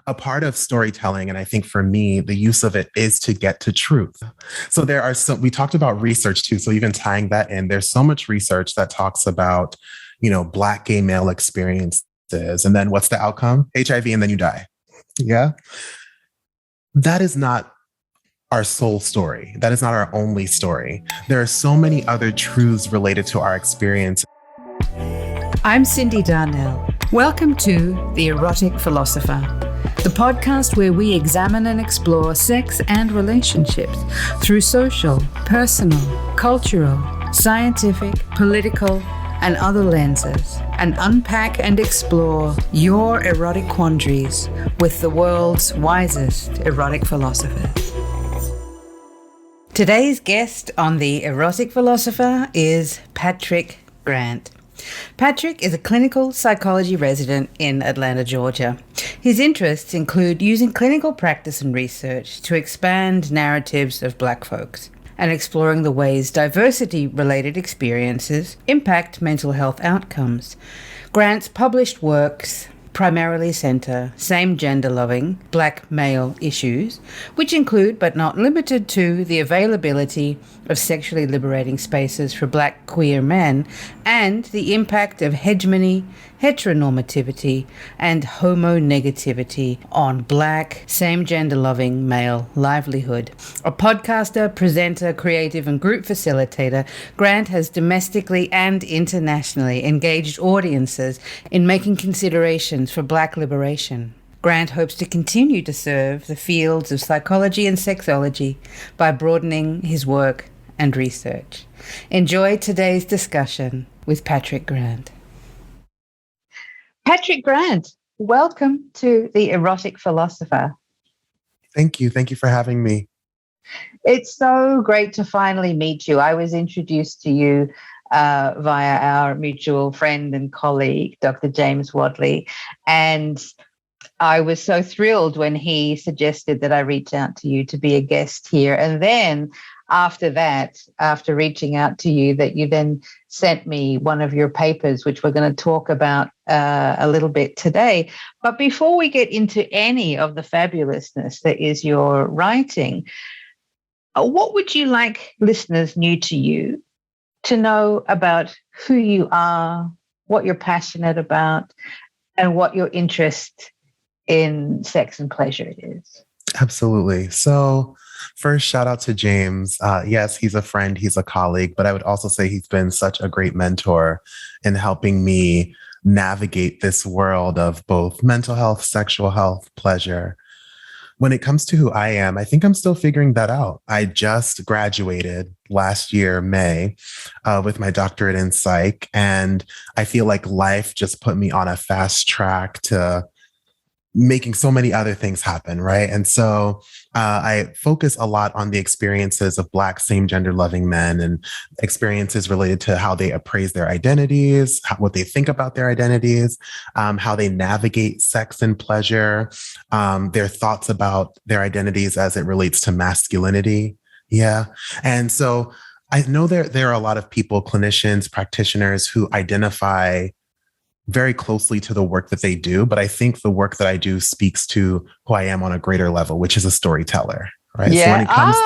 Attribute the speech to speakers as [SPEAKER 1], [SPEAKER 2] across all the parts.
[SPEAKER 1] a part of storytelling, and I think for me, the use of it is to get to truth. So there are we talked about research too. So even tying that in, there's so much research that talks about, Black gay male experiences. And then what's the outcome? HIV, and then you die. Yeah. That is not our sole story. That is not our only story. There are so many other truths related to our experience.
[SPEAKER 2] I'm Cindy Darnell. Welcome to The Erotic Philosopher, the podcast where we examine and explore sex and relationships through social, personal, cultural, scientific, political, and other lenses, and unpack and explore your erotic quandaries with the world's wisest erotic philosophers. Today's guest on The Erotic Philosopher is Patrick Grant. Patrick is a clinical psychology resident in Atlanta, Georgia. His interests include using clinical practice and research to expand narratives of Black folks and exploring the ways diversity-related experiences impact mental health outcomes. Grant's published works primarily center same-gender-loving Black male issues, which include, but not limited to, the availability of sexually liberating spaces for Black queer men and the impact of hegemony, heteronormativity, and homonegativity on Black same-gender-loving male livelihood. A podcaster, presenter, creative, and group facilitator, Grant has domestically and internationally engaged audiences in making considerations for Black liberation. Grant hopes to continue to serve the fields of psychology and sexology by broadening his work and research. Enjoy today's discussion with Patrick Grant. Patrick Grant, welcome to The Erotic Philosopher.
[SPEAKER 1] Thank you. Thank you for having me.
[SPEAKER 2] It's so great to finally meet you. I was introduced to you via our mutual friend and colleague, Dr. James Wadley, and I was so thrilled when he suggested that I reach out to you to be a guest here. And then after that, after reaching out to you, that you then sent me one of your papers, which we're going to talk about a little bit today. But before we get into any of the fabulousness that is your writing, what would you like listeners new to you to know about who you are, what you're passionate about, and what your interest in sex and pleasure is?
[SPEAKER 1] Absolutely. So first, shout out to James. Yes, he's a friend, he's a colleague, but I would also say he's been such a great mentor in helping me navigate this world of both mental health, sexual health, pleasure. When it comes to who I am, I think I'm still figuring that out. I just graduated last year, May, with my doctorate in psych, and I feel like life just put me on a fast track to making so many other things happen, right? And so I focus a lot on the experiences of Black same-gender loving men and experiences related to how they appraise their identities, what they think about their identities, how they navigate sex and pleasure, their thoughts about their identities as it relates to masculinity. Yeah. And so I know there are a lot of people, clinicians, practitioners who identify very closely to the work that they do, but I think the work that I do speaks to who I am on a greater level, which is a storyteller, right?
[SPEAKER 2] Yeah.
[SPEAKER 1] So when it comes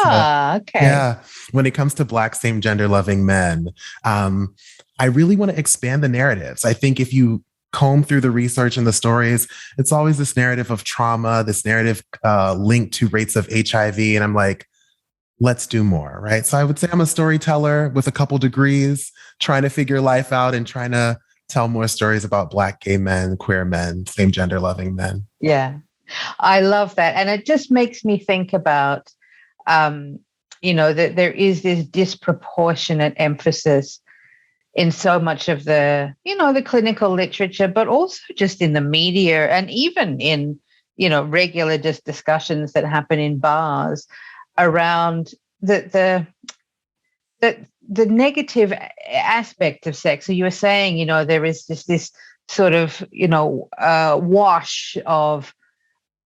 [SPEAKER 2] okay.
[SPEAKER 1] Yeah, when it comes to Black same-gender loving men, I really want to expand the narratives. I think if you comb through the research and the stories, it's always this narrative of trauma, this narrative linked to rates of HIV, and I'm like, let's do more, right? So I would say I'm a storyteller with a couple degrees, trying to figure life out and trying to tell more stories about Black gay men, queer men, same-gender loving men.
[SPEAKER 2] Yeah, I love that. And it just makes me think about, that there is this disproportionate emphasis in so much of the, the clinical literature, but also just in the media and even in, regular just discussions that happen in bars around the negative aspect of sex. So you were saying, there is this sort of, wash of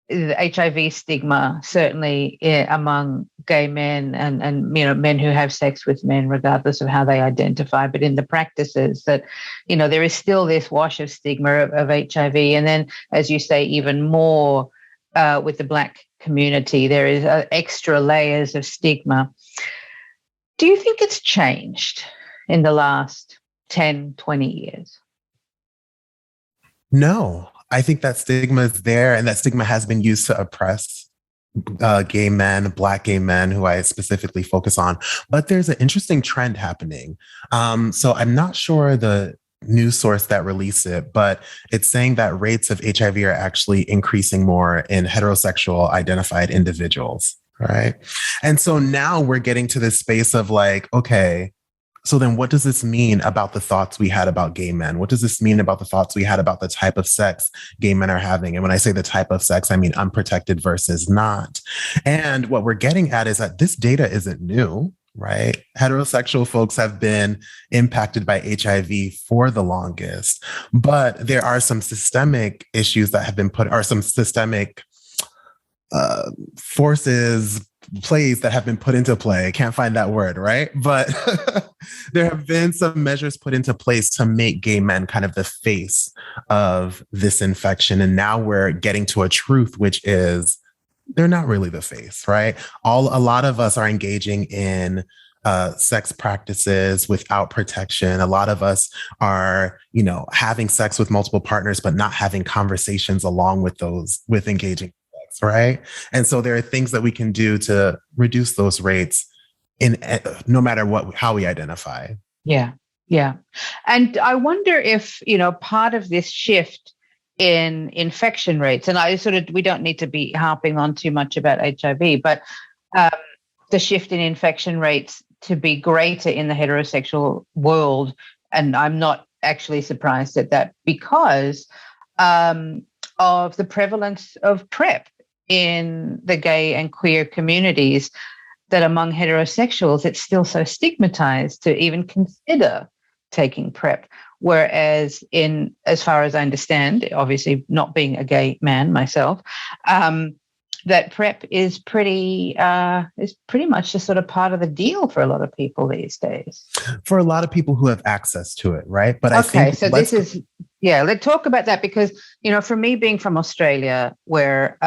[SPEAKER 2] the HIV stigma, certainly among gay men and men who have sex with men, regardless of how they identify. But in the practices that, there is still this wash of stigma of HIV. And then, as you say, even more with the Black community. There is extra layers of stigma. Do you think it's changed in the last 10, 20 years?
[SPEAKER 1] No, I think that stigma is there, and that stigma has been used to oppress gay men, Black gay men, who I specifically focus on. But there's an interesting trend happening. So I'm not sure the news source that released it, but it's saying that rates of HIV are actually increasing more in heterosexual identified individuals. Right. And so now we're getting to this space of like, okay, so then what does this mean about the thoughts we had about gay men? What does this mean about the thoughts we had about the type of sex gay men are having? And when I say the type of sex, I mean unprotected versus not. And what we're getting at is that this data isn't new, right? Heterosexual folks have been impacted by HIV for the longest, but there are some systemic issues that have been put, or some systemic forces, plays that have been put into play. I can't find that word, right? But there have been some measures put into place to make gay men kind of the face of this infection. And now we're getting to a truth, which is they're not really the face, right? A lot of us are engaging in sex practices without protection. A lot of us are, having sex with multiple partners, but not having conversations along with those, with engaging, right? And so there are things that we can do to reduce those rates in no matter how we identify.
[SPEAKER 2] Yeah. Yeah. And I wonder if, part of this shift in infection rates, and we don't need to be harping on too much about HIV, but the shift in infection rates to be greater in the heterosexual world. And I'm not actually surprised at that because of the prevalence of PrEP in the gay and queer communities, that among heterosexuals, it's still so stigmatized to even consider taking PrEP. Whereas as far as I understand, obviously not being a gay man myself, that PrEP is pretty much just sort of part of the deal for a lot of people these days.
[SPEAKER 1] For a lot of people who have access to it, right? But
[SPEAKER 2] let's talk about that because, for me being from Australia, where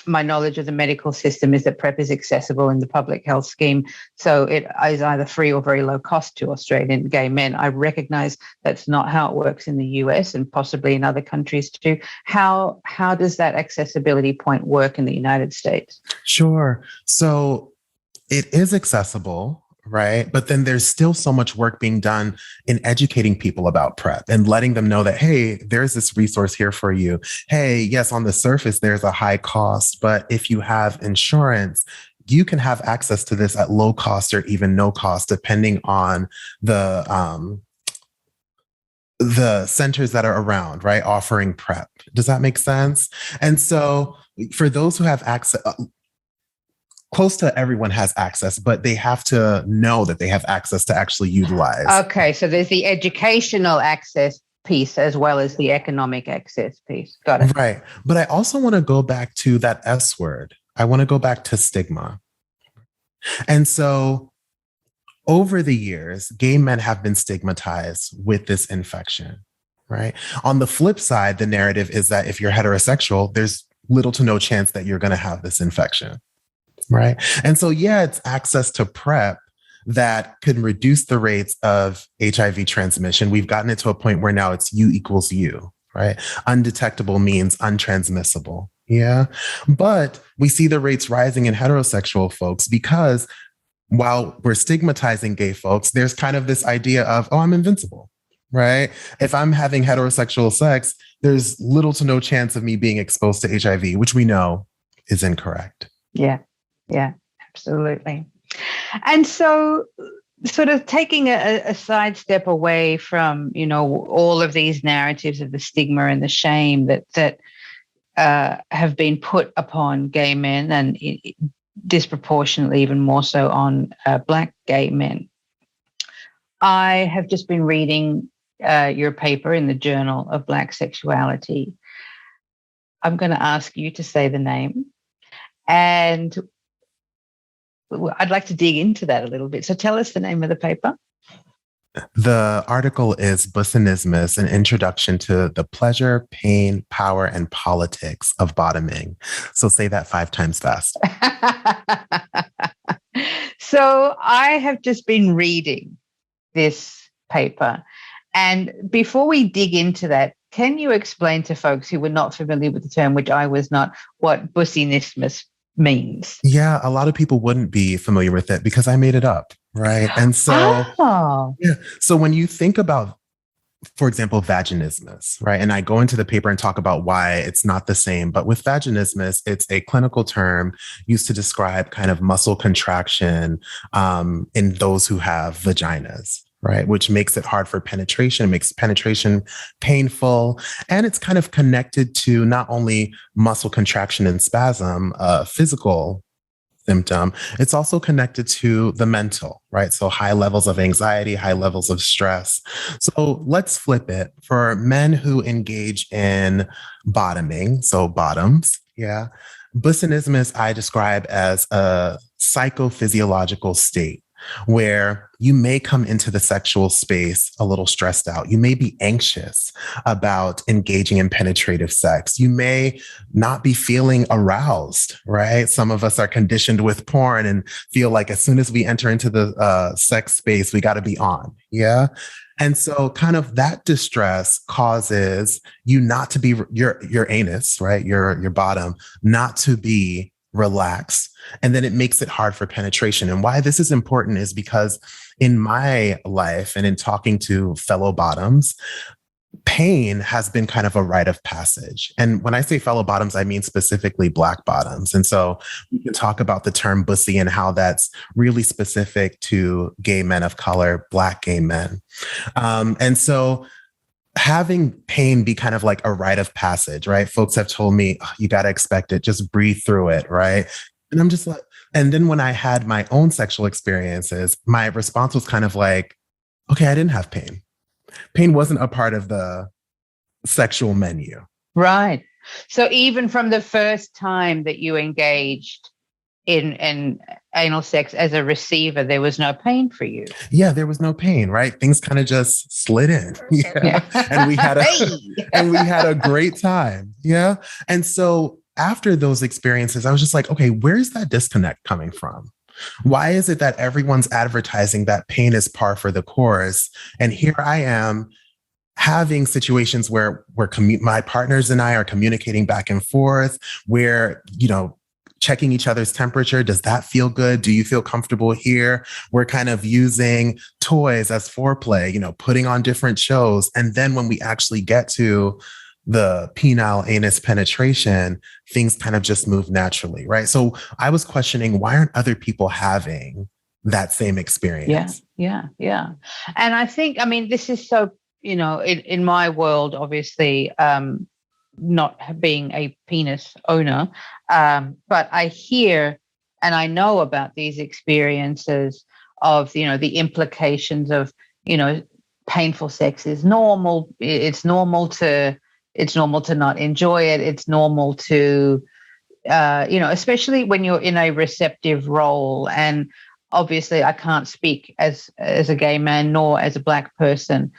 [SPEAKER 2] my knowledge of the medical system is that PrEP is accessible in the public health scheme. So it is either free or very low cost to Australian gay men. I recognize that's not how it works in the US and possibly in other countries too. How does that accessibility point work in the United States?
[SPEAKER 1] Sure. So it is accessible, right? But then there's still so much work being done in educating people about PrEP and letting them know that, hey, there's this resource here for you. Hey, yes, on the surface, there's a high cost, but if you have insurance, you can have access to this at low cost or even no cost, depending on the centers that are around, right? Offering PrEP. Does that make sense? And so for those who have access, close to everyone has access, but they have to know that they have access to actually utilize.
[SPEAKER 2] Okay, so there's the educational access piece as well as the economic access piece. Got it.
[SPEAKER 1] Right. But I also want to go back to that S word. I want to go back to stigma. And so over the years, gay men have been stigmatized with this infection, right? On the flip side, the narrative is that if you're heterosexual, there's little to no chance that you're going to have this infection. Right. And so, it's access to PrEP that could reduce the rates of HIV transmission. We've gotten it to a point where now it's U equals U, right? Undetectable means untransmissible. Yeah. But we see the rates rising in heterosexual folks because while we're stigmatizing gay folks, there's kind of this idea of, oh, I'm invincible, right? If I'm having heterosexual sex, there's little to no chance of me being exposed to HIV, which we know is incorrect.
[SPEAKER 2] Yeah, absolutely. And so sort of taking a sidestep away from, all of these narratives of the stigma and the shame that have been put upon gay men and disproportionately even more so on Black gay men. I have just been reading your paper in the Journal of Black Sexuality. I'm going to ask you to say the name, and I'd like to dig into that a little bit. So tell us the name of the paper.
[SPEAKER 1] The article is Bussyismus, an introduction to the pleasure, pain, power, and politics of bottoming. So say that 5 times fast.
[SPEAKER 2] So I have just been reading this paper. And before we dig into that, can you explain to folks who were not familiar with the term, which I was not, what bussyismus means?
[SPEAKER 1] Yeah, a lot of people wouldn't be familiar with it because I made it up, right? And so,
[SPEAKER 2] Oh,
[SPEAKER 1] yeah. So when you think about, for example, vaginismus, right? And I go into the paper and talk about why it's not the same. But with vaginismus, it's a clinical term used to describe kind of muscle contraction in those who have vaginas, right? Which makes it hard for penetration, makes penetration painful. And it's kind of connected to not only muscle contraction and spasm, physical symptom, it's also connected to the mental, right? So high levels of anxiety, high levels of stress. So let's flip it for men who engage in bottoming, so bottoms, yeah. Bussyismus I describe as a psychophysiological state where you may come into the sexual space a little stressed out. You may be anxious about engaging in penetrative sex. You may not be feeling aroused, right? Some of us are conditioned with porn and feel like as soon as we enter into the sex space, we got to be on. Yeah. And so kind of that distress causes you not to be your anus, right? Your bottom, not to be relaxed. And then it makes it hard for penetration. And why this is important is because in my life and in talking to fellow bottoms, pain has been kind of a rite of passage. And when I say fellow bottoms, I mean specifically Black bottoms. And so we can talk about the term bussy and how that's really specific to gay men of color, Black gay men. And so having pain be kind of like a rite of passage, right? Folks have told me, "Oh, you got to expect it, just breathe through it," right? And I'm just like, and then when I had my own sexual experiences, my response was kind of like, okay, I didn't have pain. Pain wasn't a part of the sexual menu.
[SPEAKER 2] right. So even from the first time that you engaged in anal sex as a receiver, there was no pain for you.
[SPEAKER 1] Yeah, there was no pain, right? Things kind of just slid in. Yeah. And we had a and we had a great time. Yeah. And so after those experiences, I was just like, okay, where's that disconnect coming from? Why is it that everyone's advertising that pain is par for the course? And here I am having situations where my partners and I are communicating back and forth, where, checking each other's temperature. Does that feel good? Do you feel comfortable here? We're kind of using toys as foreplay, putting on different shows. And then when we actually get to the penile anus penetration, things kind of just move naturally, right? So I was questioning, why aren't other people having that same experience?
[SPEAKER 2] Yeah. And I think, this is so, in my world, obviously, not being a penis owner, but I hear and I know about these experiences of, the implications of, painful sex is normal. It's normal to not enjoy it. It's normal to, especially when you're in a receptive role. And obviously I can't speak as a gay man nor as a Black person.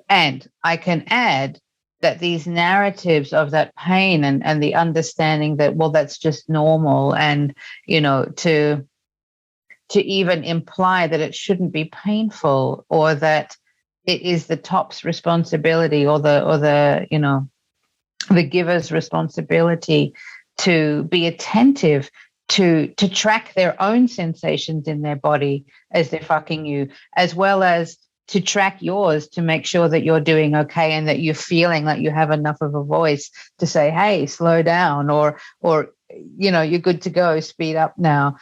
[SPEAKER 2] And I can add that these narratives of that pain and the understanding that, well, that's just normal, and, to even imply that it shouldn't be painful, or that it is the top's responsibility, or the giver's responsibility to be attentive to track their own sensations in their body as they're fucking you, as well as to track yours to make sure that you're doing okay and that you're feeling like you have enough of a voice to say, hey, slow down, or you're good to go, speed up now.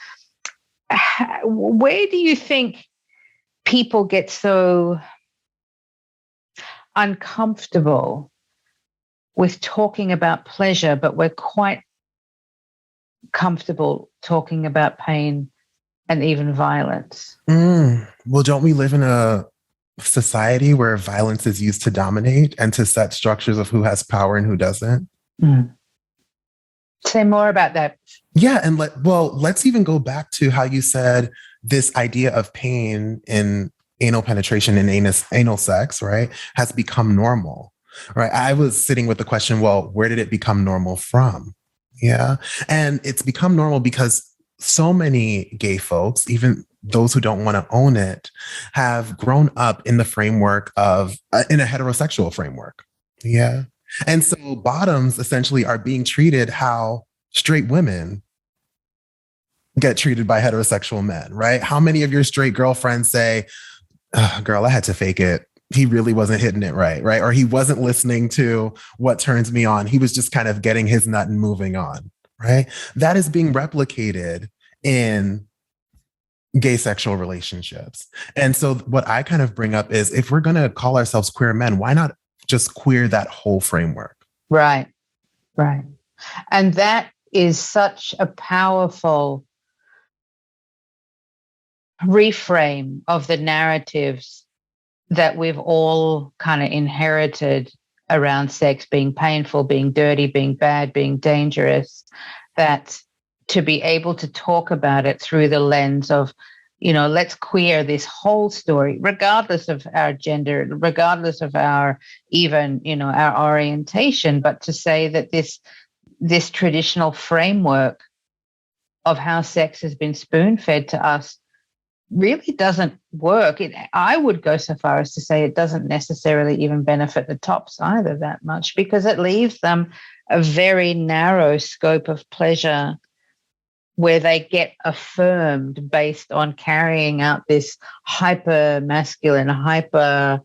[SPEAKER 2] Where do you think people get so uncomfortable with talking about pleasure, but we're quite comfortable talking about pain and even violence?
[SPEAKER 1] Well, don't we live in a society where violence is used to dominate and to set structures of who has power and who doesn't?
[SPEAKER 2] Say more about that.
[SPEAKER 1] Yeah. And let's even go back to how you said this idea of pain in anal penetration and anal sex, right, has become normal, right? I was sitting with the question, well, where did it become normal from? Yeah. And it's become normal because so many gay folks, even those who don't want to own it, have grown up in the framework of, in a heterosexual framework. Yeah. And so bottoms essentially are being treated how straight women get treated by heterosexual men, right? How many of your straight girlfriends say, girl, I had to fake it. He really wasn't hitting it right, right? Or he wasn't listening to what turns me on. He was just kind of getting his nut and moving on, right? That is being replicated in gay sexual relationships. And so what I kind of bring up is if we're going to call ourselves queer men, why not just queer that whole framework?
[SPEAKER 2] Right, right. And that is such a powerful reframe of the narratives that we've all kind of inherited around sex being painful, being dirty, being bad, being dangerous, that to be able to talk about it through the lens of, let's queer this whole story, regardless of our gender, regardless of our even, our orientation, but to say that this traditional framework of how sex has been spoon-fed to us really doesn't work. I would go so far as to say it doesn't necessarily even benefit the tops either that much, because it leaves them a very narrow scope of pleasure where they get affirmed based on carrying out this hyper masculine, hyper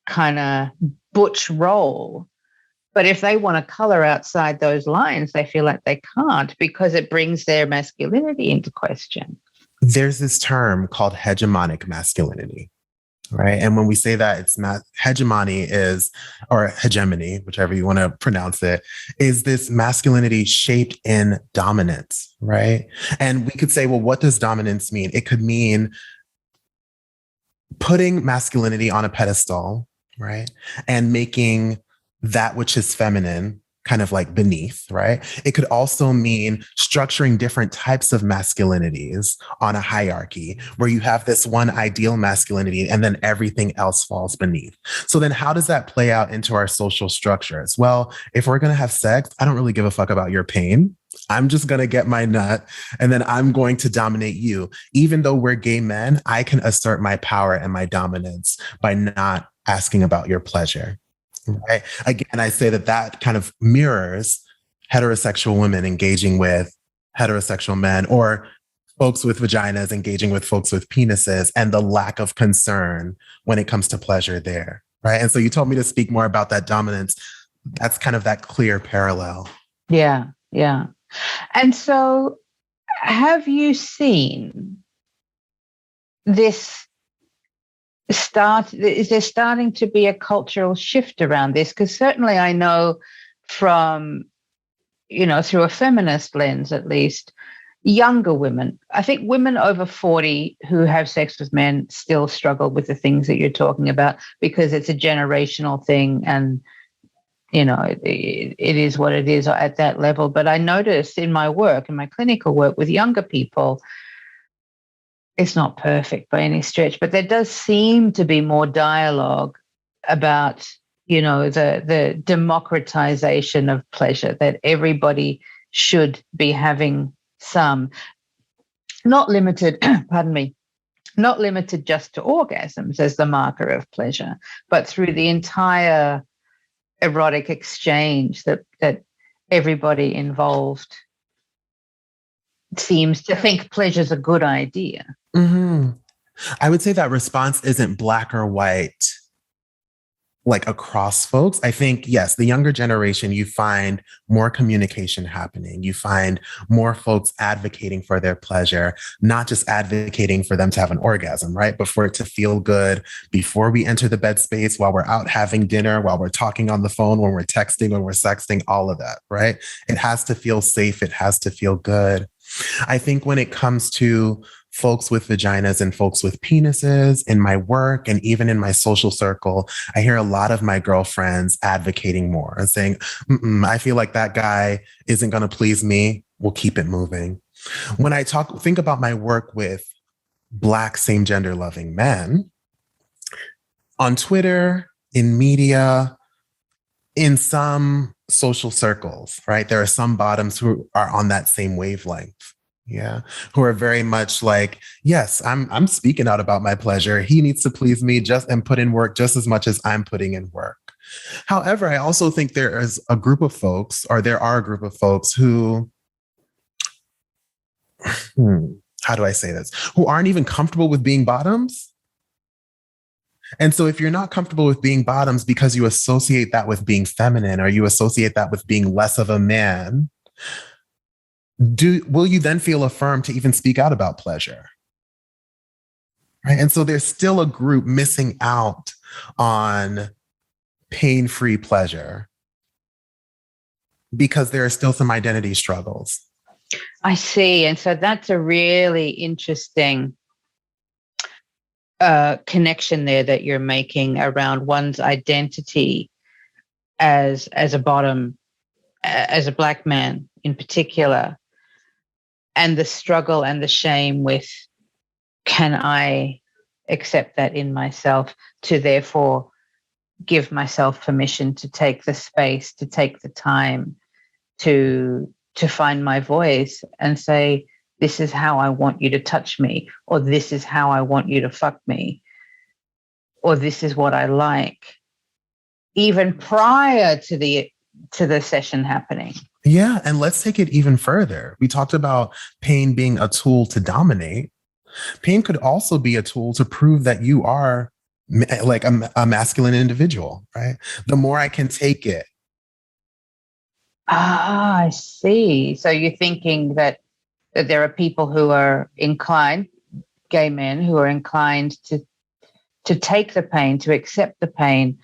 [SPEAKER 2] kind of butch role. But if they want to color outside those lines, they feel like they can't because it brings their masculinity into question.
[SPEAKER 1] There's this term called hegemonic masculinity, right? And when we say that, it's not hegemony is, or hegemony, whichever you want to pronounce it, is this masculinity shaped in dominance, right? And we could say, well, what does dominance mean? It could mean putting masculinity on a pedestal, right? And making that which is feminine kind of like beneath, right? It could also mean structuring different types of masculinities on a hierarchy where you have this one ideal masculinity and then everything else falls beneath. So then how does that play out into our social structures? Well, if we're going to have sex, I don't really give a fuck about your pain. I'm just going to get my nut and then I'm going to dominate you. Even though we're gay men, I can assert my power and my dominance by not asking about your pleasure. Right. Again, I say that kind of mirrors heterosexual women engaging with heterosexual men, or folks with vaginas engaging with folks with penises, and the lack of concern when it comes to pleasure there. Right. And so you told me to speak more about that dominance. That's kind of that clear parallel.
[SPEAKER 2] Yeah. Yeah. And so have you seen this is there starting to be a cultural shift around this? Because certainly I know from, through a feminist lens, at least, younger women, I think women over 40 who have sex with men still struggle with the things that you're talking about because it's a generational thing and, it is what it is at that level. But I notice in my work, in my clinical work with younger people, it's not perfect by any stretch, but there does seem to be more dialogue about, the democratization of pleasure, that everybody should be having some, not limited, pardon me, not limited just to orgasms as the marker of pleasure, but through the entire erotic exchange that everybody involved seems to think pleasure's a good idea.
[SPEAKER 1] Mm-hmm. I would say that response isn't black or white, like across folks. I think, yes, the younger generation, you find more communication happening. You find more folks advocating for their pleasure, not just advocating for them to have an orgasm, right? But for it to feel good before we enter the bed space, while we're out having dinner, while we're talking on the phone, when we're texting, when we're sexting, all of that, right? It has to feel safe. It has to feel good. I think when it comes to folks with vaginas and folks with penises in my work and even in my social circle, I hear a lot of my girlfriends advocating more and saying, I feel like that guy isn't going to please me. We'll keep it moving. When I think about my work with Black same gender loving men, on Twitter, in media, in some social circles, right? There are some bottoms who are on that same wavelength. Yeah. Who are very much like, yes, I'm speaking out about my pleasure. He needs to please me just and put in work just as much as I'm putting in work. However, I also think there is a group of folks, or there are a group of folks who, how do I say this? Who aren't even comfortable with being bottoms. And so if you're not comfortable with being bottoms because you associate that with being feminine, or you associate that with being less of a man, will you then feel affirmed to even speak out about pleasure? Right. And so there's still a group missing out on pain-free pleasure because there are still some identity struggles.
[SPEAKER 2] I see. And so that's a really interesting connection there that you're making around one's identity as a bottom, as a Black man in particular, and the struggle and the shame with, can I accept that in myself, to therefore give myself permission to take the space, to take the time to find my voice and say, this is how I want you to touch me, or this is how I want you to fuck me, or this is what I like, even prior to the session happening.
[SPEAKER 1] Yeah. And let's take it even further. We talked about pain being a tool to dominate. Pain could also be a tool to prove that you are like a masculine individual, right? The more I can take it.
[SPEAKER 2] Ah, I see. So you're thinking that there are people who are inclined, gay men who are inclined to take the pain, to accept the pain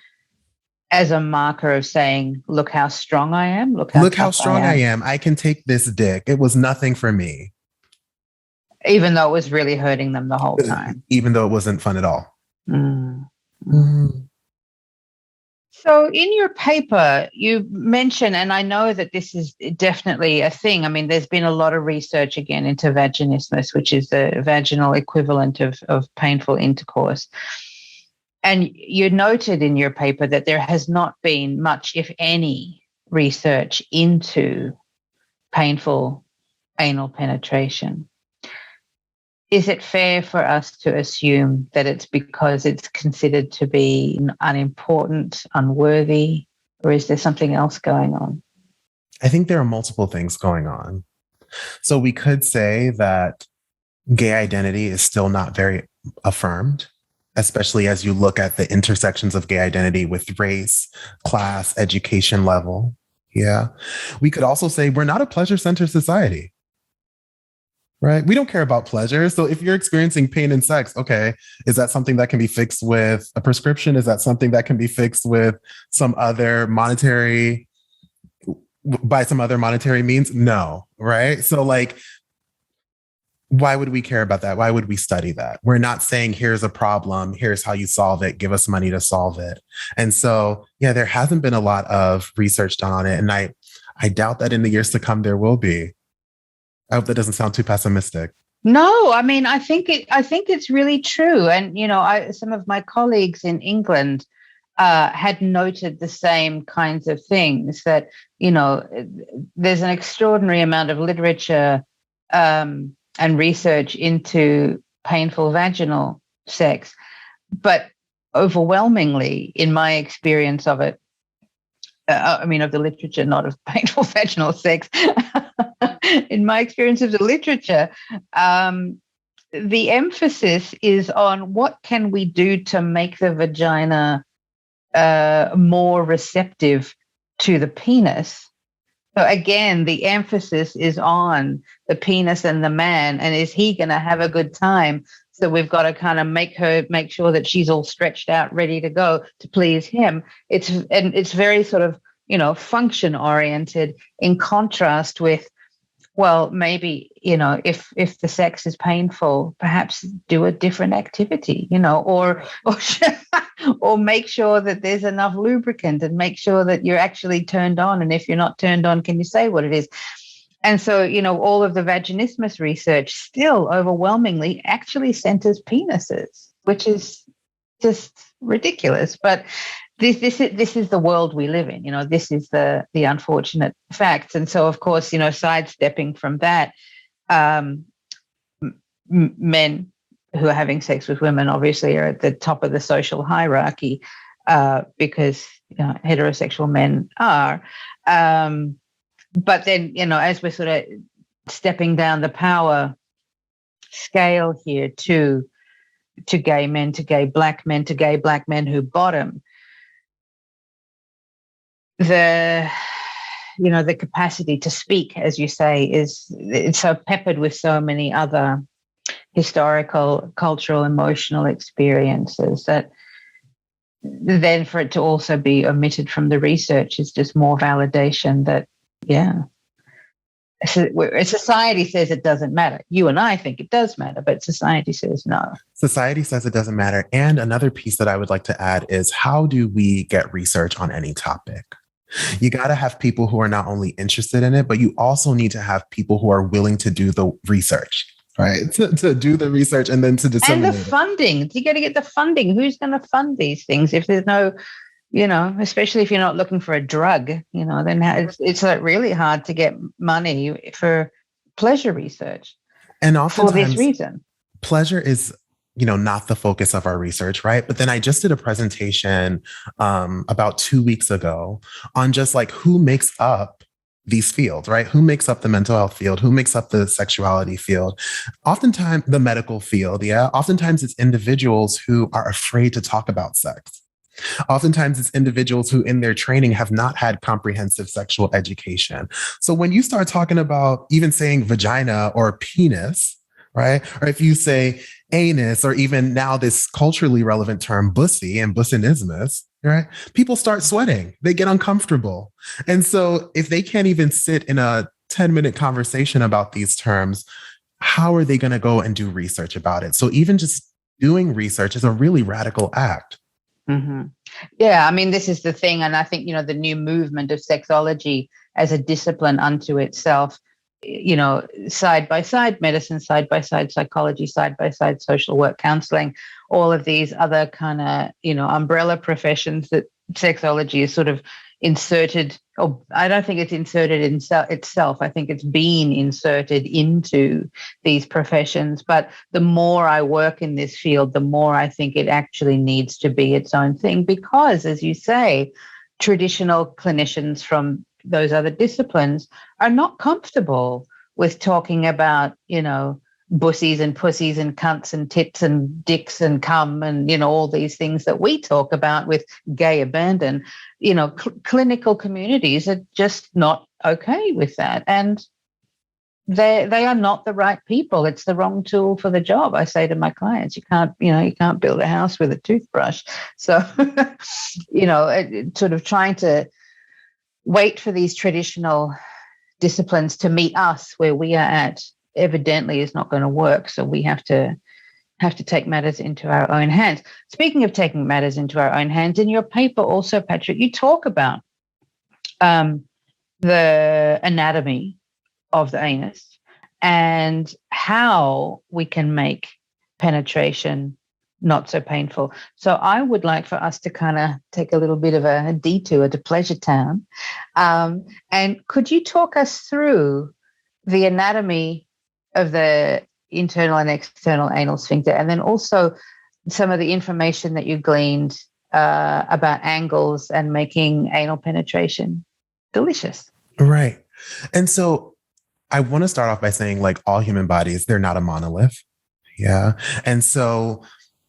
[SPEAKER 2] as a marker of saying, look how strong I am. Look how
[SPEAKER 1] strong I am. I can take this dick. It was nothing for me.
[SPEAKER 2] Even though it was really hurting them the whole time.
[SPEAKER 1] Even though it wasn't fun at all.
[SPEAKER 2] Mm. Mm. So in your paper, you mention, and I know that this is definitely a thing. I mean, there's been a lot of research again into vaginismus, which is the vaginal equivalent of painful intercourse. And you noted in your paper that there has not been much, if any, research into painful anal penetration. Is it fair for us to assume that it's because it's considered to be unimportant, unworthy, or is there something else going on?
[SPEAKER 1] I think there are multiple things going on. So we could say that gay identity is still not very affirmed, especially as you look at the intersections of gay identity with race, class, education level. Yeah. We could also say we're not a pleasure-centered society. Right? We don't care about pleasure. So if you're experiencing pain in sex, okay, is that something that can be fixed with a prescription? Is that something that can be fixed with some other monetary, by some other monetary means? No, right? So like, why would we care about that? Why would we study that? We're not saying here's a problem, here's how you solve it, give us money to solve it. And so, yeah, there hasn't been a lot of research done on it. And I doubt that in the years to come, there will be. I hope that doesn't sound too pessimistic.
[SPEAKER 2] No, I mean, I think it's really true. And, you know, some of my colleagues in England had noted the same kinds of things, that, you know, there's an extraordinary amount of literature and research into painful vaginal sex. But overwhelmingly, in my experience of it, I mean, of the literature, not of painful vaginal sex. In my experience of the literature, the emphasis is on what can we do to make the vagina more receptive to the penis. So again, the emphasis is on the penis and the man, and is he going to have a good time? So we've got to kind of make sure that she's all stretched out, ready to go to please him. It's very sort of, you know, function oriented, in contrast with, well, maybe, you know, if the sex is painful, perhaps do a different activity, you know, or or make sure that there's enough lubricant, and make sure that you're actually turned on. And if you're not turned on, can you say what it is? And so, you know, all of the vaginismus research still overwhelmingly actually centers penises, which is just ridiculous. But this is the world we live in. This is the unfortunate facts. And so, of course, sidestepping from that, um, men who are having sex with women obviously are at the top of the social hierarchy, because heterosexual men are. But then, as we're sort of stepping down the power scale here to gay men, to gay black men, to gay black men who bottom, the capacity to speak, as you say, it's so peppered with so many other historical, cultural, emotional experiences that then for it to also be omitted from the research is just more validation that, society says it doesn't matter. You and I think it does matter, but society says no.
[SPEAKER 1] Society says it doesn't matter. And another piece that I would like to add is, how do we get research on any topic? You got to have people who are not only interested in it, but you also need to have people who are willing to do the research, right? To do the research and then to disseminate.
[SPEAKER 2] And the funding. You got to get the funding. Who's going to fund these things if there's no, especially if you're not looking for a drug, then it's really hard to get money for pleasure research.
[SPEAKER 1] And
[SPEAKER 2] for this reason.
[SPEAKER 1] Pleasure is not the focus of our research, right? But then I just did a presentation about 2 weeks ago on just like who makes up these fields, right? Who makes up the mental health field? Who makes up the sexuality field? Oftentimes the medical field, yeah. Oftentimes it's individuals who are afraid to talk about sex. Oftentimes it's individuals who in their training have not had comprehensive sexual education. So when you start talking about even saying vagina or penis, right? Or if you say anus, or even now this culturally relevant term bussy and bussinismus, right? People start sweating. They get uncomfortable. And so if they can't even sit in a 10-minute conversation about these terms, how are they going to go and do research about it? So even just doing research is a really radical act.
[SPEAKER 2] Mm-hmm. Yeah, I mean, this is the thing. And I think, the new movement of sexology as a discipline unto itself, side by side medicine, side by side psychology, side by side social work, counseling, all of these other kind of, umbrella professions that sexology is sort of inserted, or I don't think it's inserted in itself. I think it's been inserted into these professions. But the more I work in this field, the more I think it actually needs to be its own thing, because, as you say, traditional clinicians from those other disciplines are not comfortable with talking about, bussies and pussies and cunts and tits and dicks and cum and, all these things that we talk about with gay abandon. Clinical communities are just not okay with that. And they are not the right people. It's the wrong tool for the job. I say to my clients, you can't build a house with a toothbrush. So, sort of trying to wait for these traditional disciplines to meet us where we are at evidently is not going to work. So we have to take matters into our own hands. Speaking of taking matters into our own hands, in your paper also, Patrick, you talk about the anatomy of the anus and how we can make penetration not so painful. So I would like for us to kind of take a little bit of a detour to Pleasure Town. And could you talk us through the anatomy of the internal and external anal sphincter, and then also some of the information that you gleaned about angles and making anal penetration delicious?
[SPEAKER 1] Right. And so I want to start off by saying, like, all human bodies, they're not a monolith. Yeah. And so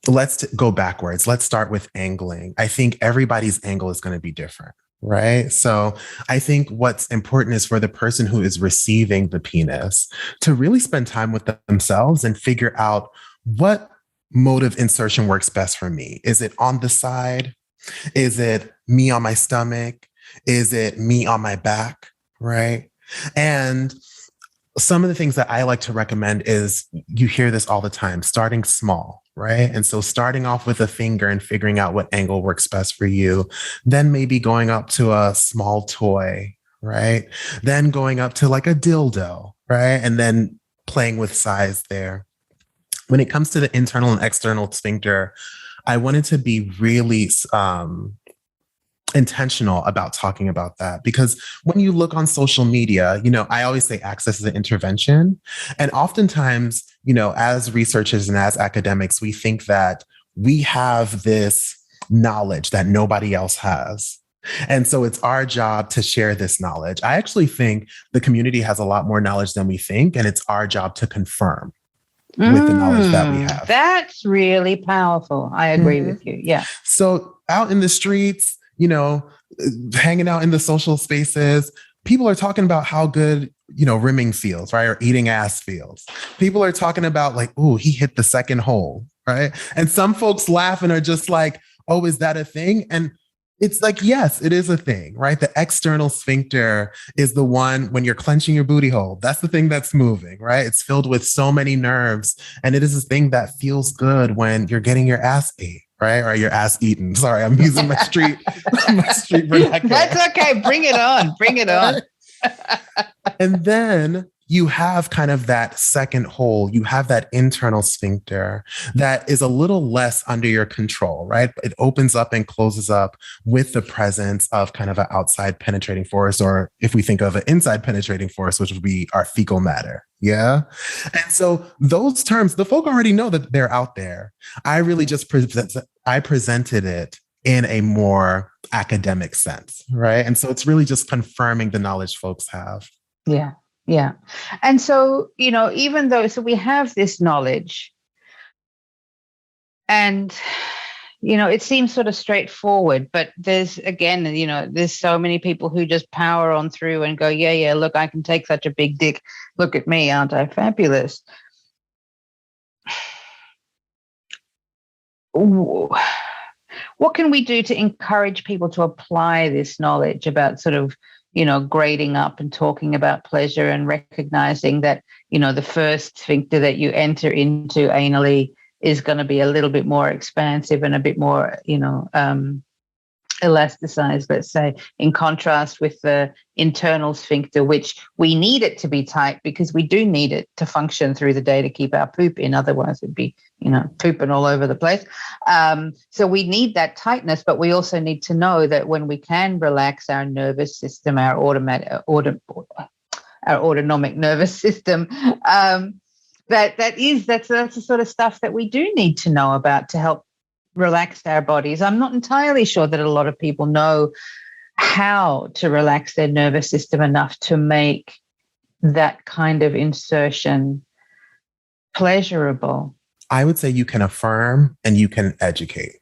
[SPEAKER 1] let's go backwards. Let's start with angling. I think everybody's angle is going to be different, right? So I think what's important is for the person who is receiving the penis to really spend time with themselves and figure out what mode of insertion works best for me. Is it on the side? Is it me on my stomach? Is it me on my back? Right? And some of the things that I like to recommend is, you hear this all the time, starting small, right? And so starting off with a finger and figuring out what angle works best for you, then maybe going up to a small toy, right? Then going up to like a dildo, right? And then playing with size there. When it comes to the internal and external sphincter, I wanted to be really intentional about talking about that because when you look on social media, I always say access is an intervention. And oftentimes, as researchers and as academics, we think that we have this knowledge that nobody else has. And so it's our job to share this knowledge. I actually think the community has a lot more knowledge than we think, and it's our job to confirm with the knowledge that we have.
[SPEAKER 2] That's really powerful. I agree with you. Yeah.
[SPEAKER 1] So out in the streets, hanging out in the social spaces, people are talking about how good, rimming feels, right? Or eating ass feels. People are talking about like, oh, he hit the second hole, right? And some folks laugh and are just like, oh, is that a thing? And it's like, yes, it is a thing, right? The external sphincter is the one when you're clenching your booty hole. That's the thing that's moving, right? It's filled with so many nerves. And it is a thing that feels good when you're getting your ass ate, right? Or your ass eaten. Sorry, I'm using my street vernacular.
[SPEAKER 2] That's okay. Bring it on. Bring it on.
[SPEAKER 1] And then you have kind of that second hole, you have that internal sphincter that is a little less under your control, right? It opens up and closes up with the presence of kind of an outside penetrating force, or if we think of an inside penetrating force, which would be our fecal matter. Yeah. And so those terms, the folk already know that they're out there. I really just presented it in a more academic sense, right? And so it's really just confirming the knowledge folks have.
[SPEAKER 2] Yeah. Yeah. And so, even though, so we have this knowledge and, it seems sort of straightforward, but there's, again, there's so many people who just power on through and go, yeah, look, I can take such a big dick. Look at me. Aren't I fabulous? What can we do to encourage people to apply this knowledge about sort of, grading up and talking about pleasure and recognizing that, the first sphincter that you enter into anally is going to be a little bit more expansive and a bit more, elasticized, let's say, in contrast with the internal sphincter, which we need it to be tight because we do need it to function through the day to keep our poop in. Otherwise, it'd be, pooping all over the place. So we need that tightness, but we also need to know that when we can relax our nervous system, our autonomic nervous system, that's the sort of stuff that we do need to know about to help relax our bodies. I'm not entirely sure that a lot of people know how to relax their nervous system enough to make that kind of insertion pleasurable.
[SPEAKER 1] I would say you can affirm and you can educate,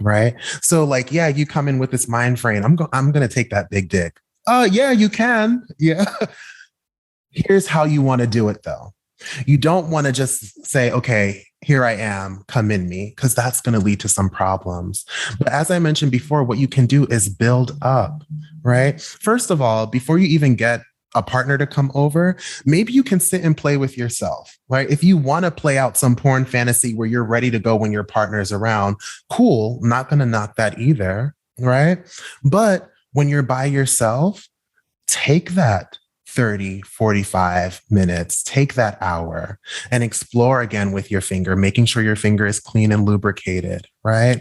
[SPEAKER 1] right? So like, yeah, you come in with this mind frame. I'm going to take that big dick. Yeah, you can. Yeah. Here's how you want to do it though. You don't want to just say, okay, here I am, come in me, because that's going to lead to some problems. But as I mentioned before, what you can do is build up, right? First of all, before you even get a partner to come over, maybe you can sit and play with yourself, right? If you want to play out some porn fantasy where you're ready to go when your partner's around, cool, I'm not going to knock that either, right? But when you're by yourself, take that 30, 45 minutes, take that hour and explore again with your finger, making sure your finger is clean and lubricated, right?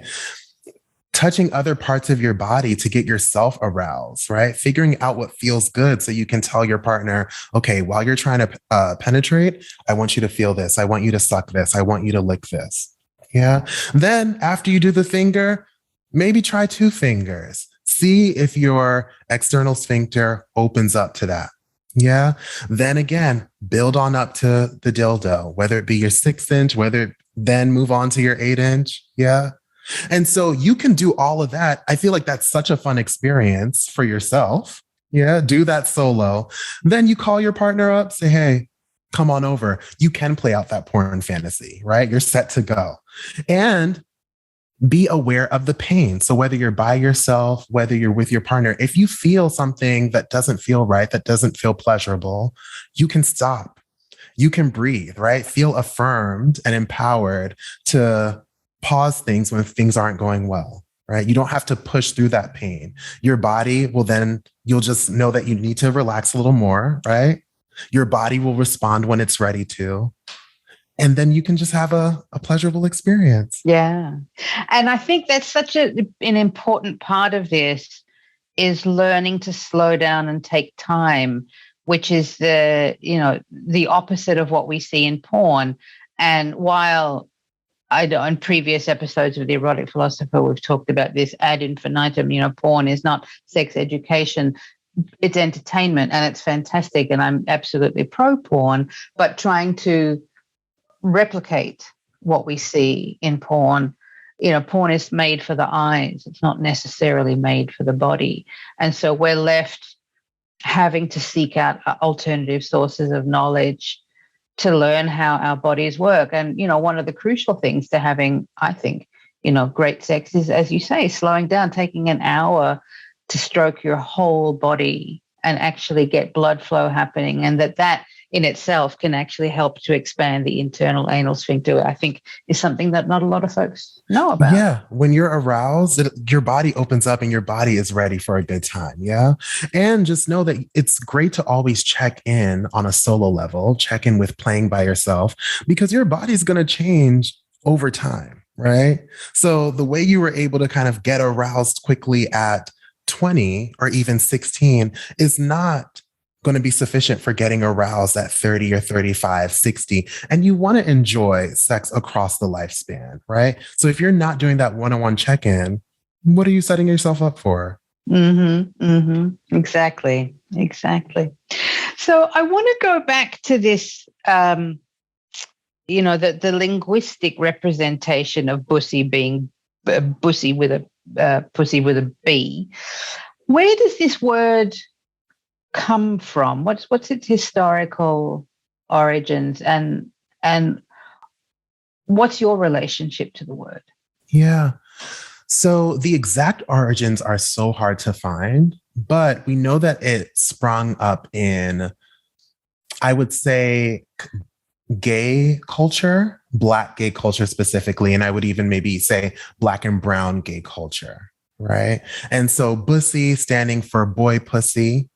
[SPEAKER 1] Touching other parts of your body to get yourself aroused, right? Figuring out what feels good so you can tell your partner, okay, while you're trying to penetrate, I want you to feel this. I want you to suck this. I want you to lick this. Yeah. Then after you do the finger, maybe try 2 fingers. See if your external sphincter opens up to that. Yeah. Then again, build on up to the dildo, whether it be your 6-inch, then move on to your 8-inch. Yeah. And so you can do all of that. I feel like that's such a fun experience for yourself. Yeah. Do that solo. Then you call your partner up, say, hey, come on over. You can play out that porn fantasy, right? You're set to go. And be aware of the pain. So whether you're by yourself, whether you're with your partner, if you feel something that doesn't feel right, that doesn't feel pleasurable, you can stop. You can breathe, right? Feel affirmed and empowered to pause things when things aren't going well, right? You don't have to push through that pain. Your body will then, you'll just know that you need to relax a little more, right? Your body will respond when it's ready to. And then you can just have a pleasurable experience.
[SPEAKER 2] Yeah. And I think that's such an important part of this is learning to slow down and take time, which is the opposite of what we see in porn. And while I know in previous episodes of the erotic philosopher, we've talked about this ad infinitum, porn is not sex education, it's entertainment, and it's fantastic. And I'm absolutely pro porn, but trying to replicate what we see in porn. Porn is made for the eyes. It's not necessarily made for the body. And so we're left having to seek out alternative sources of knowledge to learn how our bodies work. And, one of the crucial things to having, I think, great sex is, as you say, slowing down, taking an hour to stroke your whole body and actually get blood flow happening. And that in itself can actually help to expand the internal anal sphincter, I think is something that not a lot of folks know about.
[SPEAKER 1] Yeah. When you're aroused, your body opens up and your body is ready for a good time. Yeah. And just know that it's great to always check in on a solo level, check in with playing by yourself, because your body's going to change over time. Right. So the way you were able to kind of get aroused quickly at 20 or even 16 is not going to be sufficient for getting aroused at 30 or 35, 60. And you want to enjoy sex across the lifespan, right? So if you're not doing that one-on-one check-in, what are you setting yourself up for?
[SPEAKER 2] Exactly. So I want to go back to this, the linguistic representation of bussy being bussy with a pussy with a B. Where does this word come from? What's its historical origins, and what's your relationship to the word?
[SPEAKER 1] Yeah. So the exact origins are so hard to find, but we know that it sprung up in, I would say, gay culture, Black gay culture specifically, and I would even maybe say Black and brown gay culture, right? And so bussy standing for boy pussy.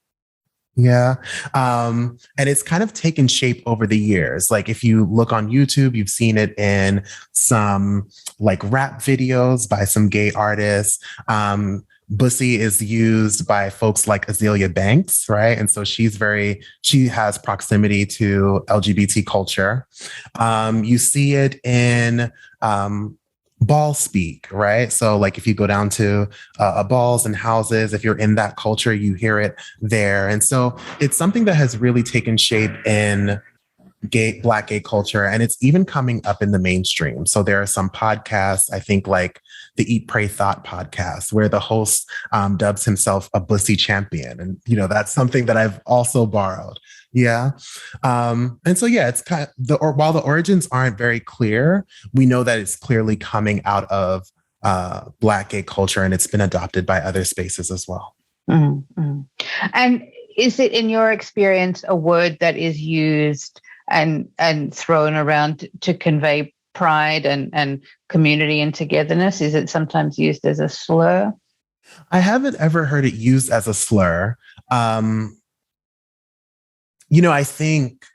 [SPEAKER 1] Yeah. And it's kind of taken shape over the years. Like if you look on YouTube, you've seen it in some like rap videos by some gay artists. Bussy is used by folks like Azealia Banks, right? And so she has proximity to LGBT culture. You see it in ball speak, right? So like if you go down to balls and houses, if you're in that culture, you hear it there. And so it's something that has really taken shape in Black gay culture, and it's even coming up in the mainstream. So there are some podcasts, I think like the Eat, Pray, Thought podcast, where the host dubs himself a bussy champion. And, that's something that I've also borrowed. Yeah. And so, yeah, it's kind of while the origins aren't very clear, we know that it's clearly coming out of Black gay culture, and it's been adopted by other spaces as well.
[SPEAKER 2] Mm-hmm. And is it, in your experience, a word that is used and thrown around to convey pride and community and togetherness? Is it sometimes used as a slur?
[SPEAKER 1] I haven't ever heard it used as a slur. I think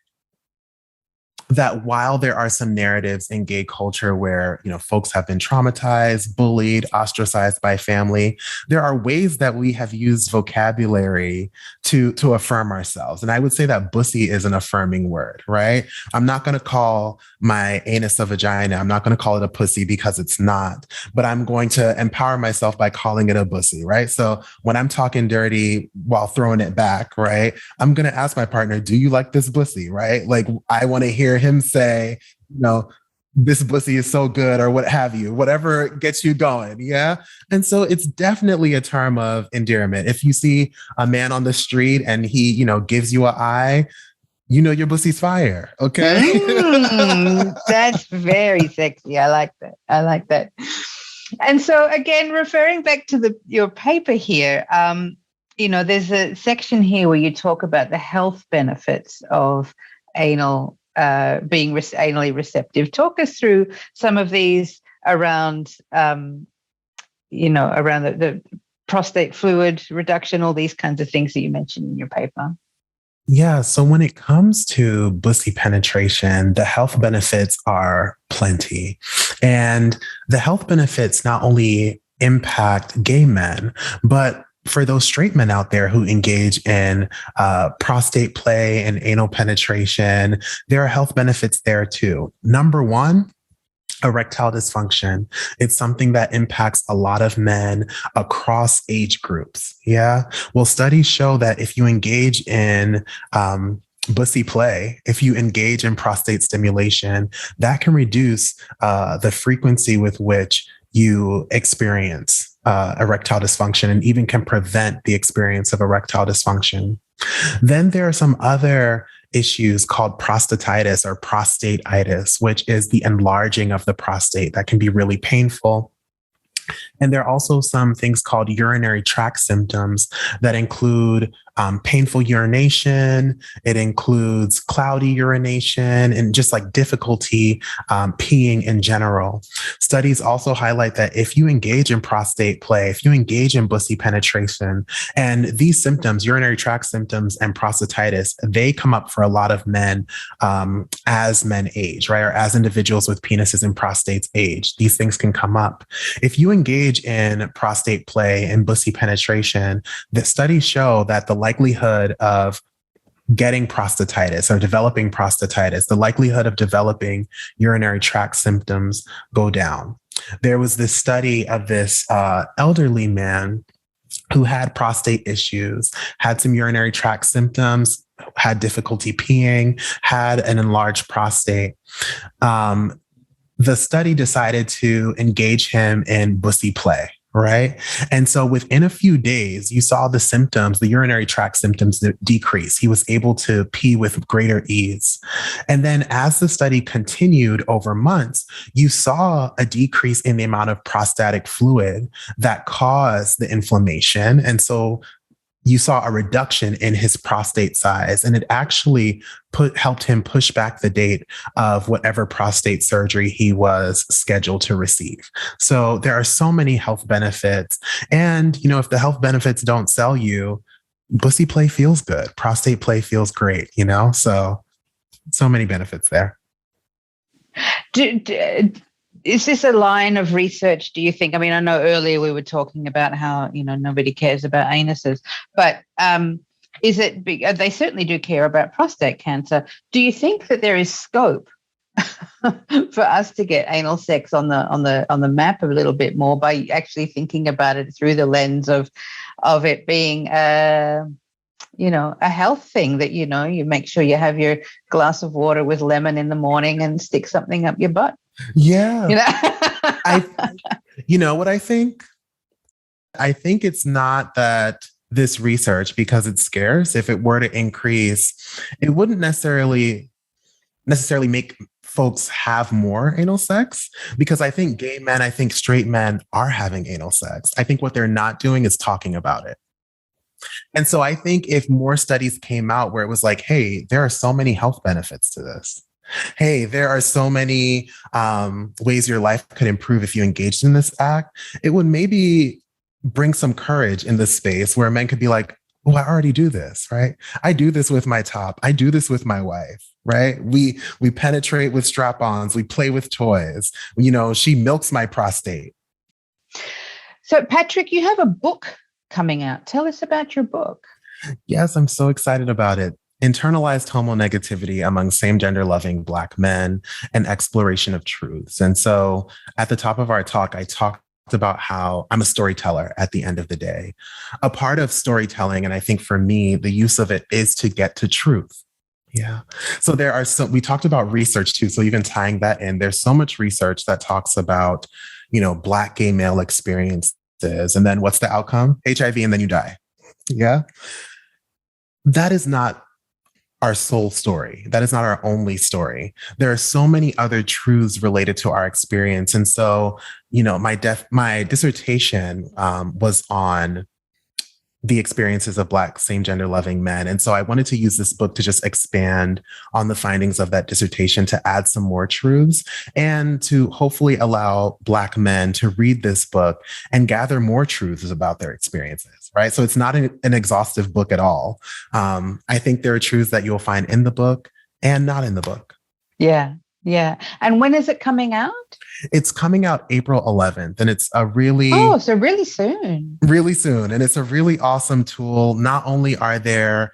[SPEAKER 1] that while there are some narratives in gay culture where, folks have been traumatized, bullied, ostracized by family, there are ways that we have used vocabulary to affirm ourselves. And I would say that bussy is an affirming word, right? I'm not going to call my anus a vagina. I'm not going to call it a pussy because it's not, but I'm going to empower myself by calling it a bussy, right? So when I'm talking dirty while throwing it back, right, I'm going to ask my partner, do you like this bussy, right? Like I want to hear him say, this bussy is so good, or what have you, whatever gets you going. Yeah. And so it's definitely a term of endearment. If you see a man on the street and he, gives you an eye, your bussy's fire. Okay.
[SPEAKER 2] That's very sexy. I like that. And so again, referring back to your paper here, there's a section here where you talk about the health benefits of anal being anally receptive. Talk us through some of these around, around the prostate fluid reduction, all these kinds of things that you mentioned in your paper.
[SPEAKER 1] Yeah, so when it comes to bussy penetration, the health benefits are plenty. And the health benefits not only impact gay men, but for those straight men out there who engage in prostate play and anal penetration, there are health benefits there too. Number one, erectile dysfunction. It's something that impacts a lot of men across age groups. Yeah. Well, studies show that if you engage in bussy play, if you engage in prostate stimulation, that can reduce the frequency with which you experience erectile dysfunction and even can prevent the experience of erectile dysfunction. Then there are some other issues called prostatitis or prostatitis, which is the enlarging of the prostate that can be really painful. And there are also some things called urinary tract symptoms that include painful urination. It includes cloudy urination and just like difficulty peeing in general. Studies also highlight that if you engage in prostate play, if you engage in bussy penetration, and these symptoms, urinary tract symptoms and prostatitis, they come up for a lot of men as men age, right? Or as individuals with penises and prostates age. These things can come up. If you engage in prostate play and bussy penetration, the studies show that the likelihood of getting prostatitis or developing prostatitis, the likelihood of developing urinary tract symptoms go down. There was this study of this elderly man who had prostate issues, had some urinary tract symptoms, had difficulty peeing, had an enlarged prostate. The study decided to engage him in bussy play, right? And so within a few days, you saw the symptoms, the urinary tract symptoms decrease. He was able to pee with greater ease. And then as the study continued over months, you saw a decrease in the amount of prostatic fluid that caused the inflammation. And so you saw a reduction in his prostate size, and it actually helped him push back the date of whatever prostate surgery he was scheduled to receive. So there are so many health benefits. And, if the health benefits don't sell you, bussy play feels good. Prostate play feels great, so many benefits there.
[SPEAKER 2] Is this a line of research, do you think? I mean, I know earlier we were talking about how, nobody cares about anuses, but is it, they certainly do care about prostate cancer. Do you think that there is scope for us to get anal sex on the map a little bit more by actually thinking about it through the lens of it being a health thing, that, you make sure you have your glass of water with lemon in the morning and stick something up your butt?
[SPEAKER 1] Yeah. What I think? I think it's not that this research, because it's scarce, if it were to increase, it wouldn't necessarily make folks have more anal sex, because I think gay men, I think straight men are having anal sex. I think what they're not doing is talking about it. And so I think if more studies came out where it was like, hey, there are so many health benefits to this. Hey, there are so many ways your life could improve if you engaged in this act, it would maybe bring some courage in this space where men could be like, oh, I already do this, right? I do this with my top. I do this with my wife, right? We penetrate with strap-ons. We play with toys. She milks my prostate.
[SPEAKER 2] So, Patrick, you have a book coming out. Tell us about your book.
[SPEAKER 1] Yes, I'm so excited about it. Internalized homonegativity among same-gender loving Black men, an exploration of truths. And so at the top of our talk, I talked about how I'm a storyteller at the end of the day. A part of storytelling, and I think for me, the use of it is to get to truth. Yeah. So we talked about research too. So even tying that in, there's so much research that talks about, Black gay male experiences. And then what's the outcome? HIV, and then you die. Yeah. That is not our sole story. That is not our only story. There are so many other truths related to our experience. And so, my dissertation was on the experiences of Black same-gender loving men. And so I wanted to use this book to just expand on the findings of that dissertation, to add some more truths, and to hopefully allow Black men to read this book and gather more truths about their experiences, right? So it's not an exhaustive book at all. I think there are truths that you'll find in the book and not in the book.
[SPEAKER 2] Yeah. Yeah. And when is it coming out?
[SPEAKER 1] It's coming out April 11th, and it's a really...
[SPEAKER 2] Oh, so really soon.
[SPEAKER 1] Really soon. And it's a really awesome tool. Not only are there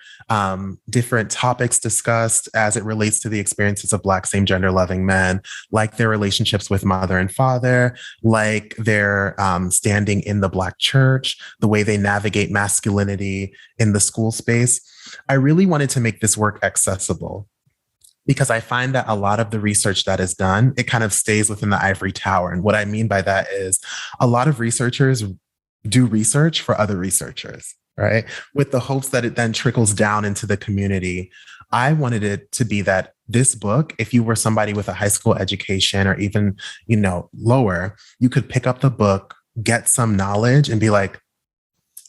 [SPEAKER 1] different topics discussed as it relates to the experiences of Black same-gender loving men, like their relationships with mother and father, like their standing in the Black church, the way they navigate masculinity in the school space. I really wanted to make this work accessible, because I find that a lot of the research that is done, it kind of stays within the ivory tower. And what I mean by that is a lot of researchers do research for other researchers, right? With the hopes that it then trickles down into the community. I wanted it to be that this book, if you were somebody with a high school education or even, lower, you could pick up the book, get some knowledge, and be like,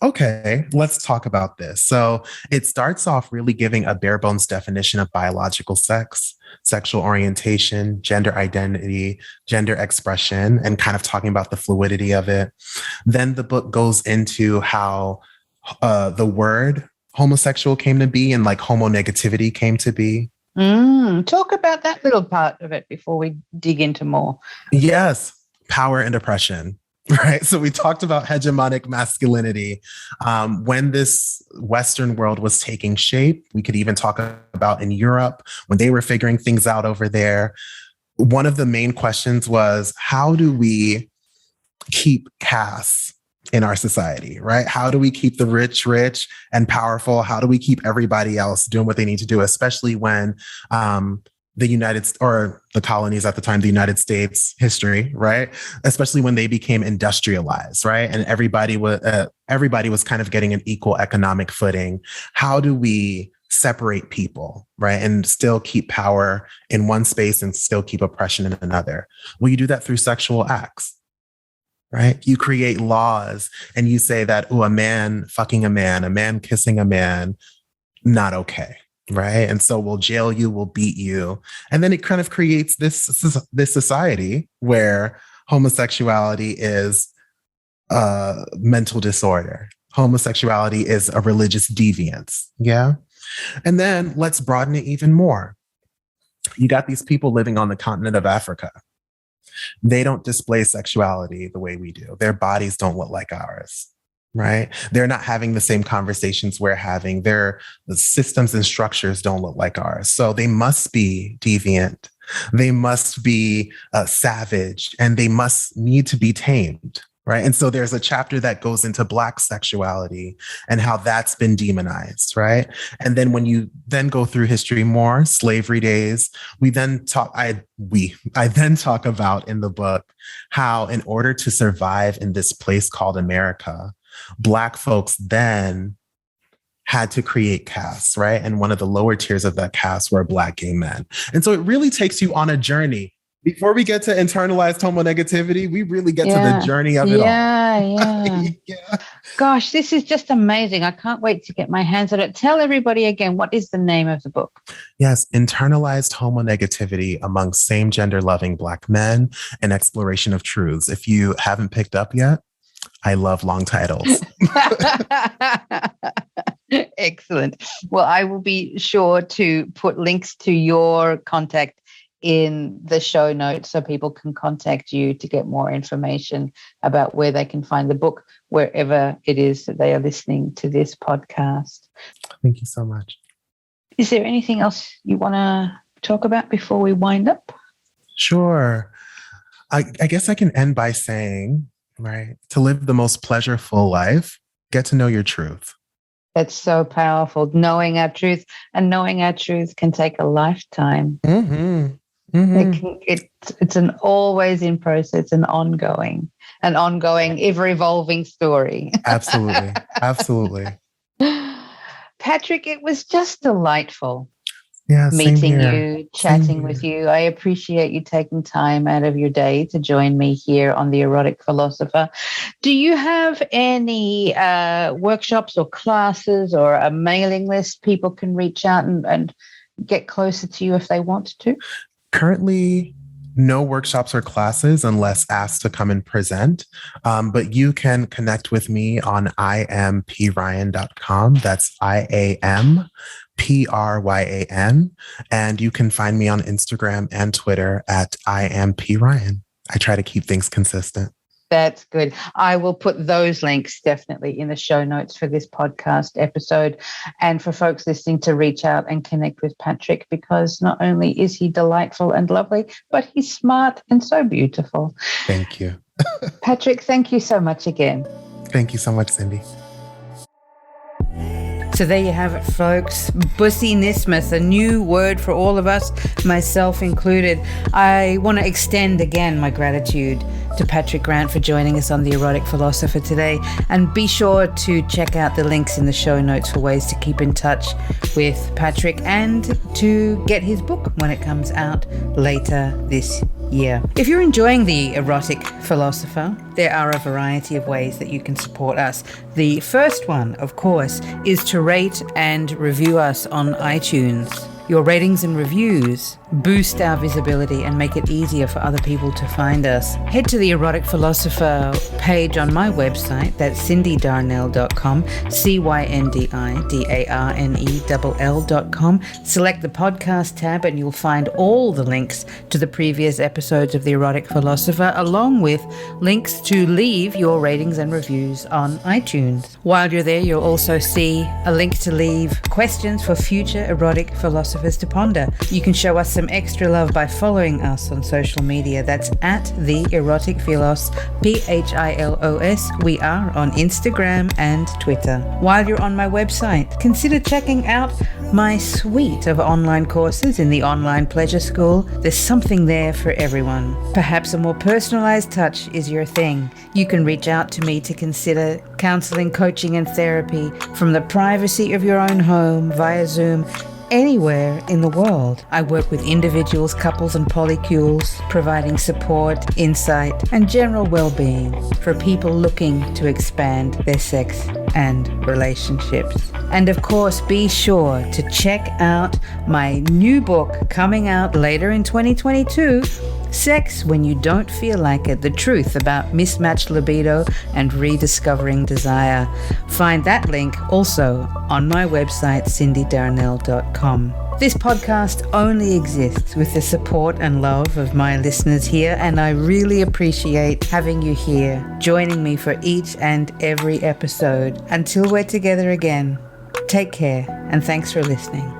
[SPEAKER 1] okay, let's talk about this. So it starts off really giving a bare bones definition of biological sex, sexual orientation, gender identity, gender expression, and kind of talking about the fluidity of it. Then the book goes into how the word homosexual came to be, and like homonegativity came to be.
[SPEAKER 2] Talk about that little part of it before we dig into more.
[SPEAKER 1] Yes, power and oppression. Right. So we talked about hegemonic masculinity. When this Western world was taking shape, we could even talk about in Europe, when they were figuring things out over there. One of the main questions was, how do we keep castes in our society, right? How do we keep the rich and powerful? How do we keep everybody else doing what they need to do, especially when the colonies at the time, the United States history, right? Especially when they became industrialized, right? And everybody was kind of getting an equal economic footing. How do we separate people, right? And still keep power in one space and still keep oppression in another? Well, you do that through sexual acts, right? You create laws and you say that, a man fucking a man kissing a man, not okay. Right. And so we'll jail you, we'll beat you. And then it kind of creates this society where homosexuality is a mental disorder. Homosexuality is a religious deviance. Yeah. And then let's broaden it even more. You got these people living on the continent of Africa. They don't display sexuality the way we do. Their bodies don't look like ours. Right? They're not having the same conversations we're having. The systems and structures don't look like ours. So they must be deviant. They must be savage, and they must need to be tamed. Right? And so there's a chapter that goes into Black sexuality and how that's been demonized. Right? And then when you then go through history more, slavery days, I then talk about in the book how, in order to survive in this place called America, Black folks then had to create castes, right? And one of the lower tiers of that caste were Black gay men. And so it really takes you on a journey. Before we get to internalized homonegativity, we really get to the journey of it all.
[SPEAKER 2] Yeah. Gosh, this is just amazing. I can't wait to get my hands on it. Tell everybody again, what is the name of the book?
[SPEAKER 1] Yes, Internalized Homonegativity Among Same-Gender Loving Black Men, an Exploration of Truths. If you haven't picked up yet, I love long titles.
[SPEAKER 2] Excellent. Well, I will be sure to put links to your contact in the show notes so people can contact you to get more information about where they can find the book, wherever it is that they are listening to this podcast.
[SPEAKER 1] Thank you so much.
[SPEAKER 2] Is there anything else you want to talk about before we wind up?
[SPEAKER 1] Sure. I guess I can end by saying, right, to live the most pleasureful life, get to know your truth.
[SPEAKER 2] That's so powerful. Knowing our truth, and knowing our truth can take a lifetime.
[SPEAKER 1] Mm-hmm. Mm-hmm.
[SPEAKER 2] It's an always in process, an ongoing, ever evolving story.
[SPEAKER 1] Absolutely. Absolutely.
[SPEAKER 2] Patrick, it was just delightful.
[SPEAKER 1] Yeah,
[SPEAKER 2] meeting you, chatting with you. I appreciate you taking time out of your day to join me here on The Erotic Philosopher. Do you have any workshops or classes or a mailing list people can reach out and get closer to you if they want to?
[SPEAKER 1] Currently, no workshops or classes unless asked to come and present. But you can connect with me on impryan.com. That's IAMPRYAN. And you can find me on Instagram and Twitter at IamPRyan. I try to keep things consistent.
[SPEAKER 2] That's good. I will put those links definitely in the show notes for this podcast episode, and for folks listening to reach out and connect with Patrick, because not only is he delightful and lovely, but he's smart and so beautiful.
[SPEAKER 1] Thank you.
[SPEAKER 2] Patrick, thank you so much again.
[SPEAKER 1] Thank you so much, Cindy.
[SPEAKER 2] So there you have it, folks. Bussiness, a new word for all of us, myself included. I want to extend again my gratitude to Patrick Grant for joining us on The Erotic Philosopher today. And be sure to check out the links in the show notes for ways to keep in touch with Patrick and to get his book when it comes out later this year. If you're enjoying The Erotic Philosopher, there are a variety of ways that you can support us. The first one, of course, is to rate and review us on iTunes. Your ratings and reviews boost our visibility and make it easier for other people to find us. Head to the Erotic Philosopher page on my website, that's cindydarnell.com, CYNDIDARNELL.com. Select the podcast tab and you'll find all the links to the previous episodes of The Erotic Philosopher, along with links to leave your ratings and reviews on iTunes. While you're there, you'll also see a link to leave questions for future erotic philosophers to ponder. You can show us some extra love by following us on social media. That's at The Erotic Philos, PHILOS. We are on Instagram and Twitter. While you're on my website, consider checking out my suite of online courses in the Online Pleasure School. There's something there for everyone. Perhaps a more personalized touch is your thing. You can reach out to me to consider counseling, coaching, and therapy from the privacy of your own home via Zoom, anywhere in the world. I work with individuals, couples, and polycules, providing support, insight, and general well-being for people looking to expand their sex and relationships. And of course, be sure to check out my new book coming out later in 2022, Sex When You Don't Feel Like It, the truth about mismatched libido and rediscovering desire. Find that link also on my website, cindydarnell.com. This podcast only exists with the support and love of my listeners here, and I really appreciate having you here, joining me for each and every episode. Until we're together again, take care, and thanks for listening.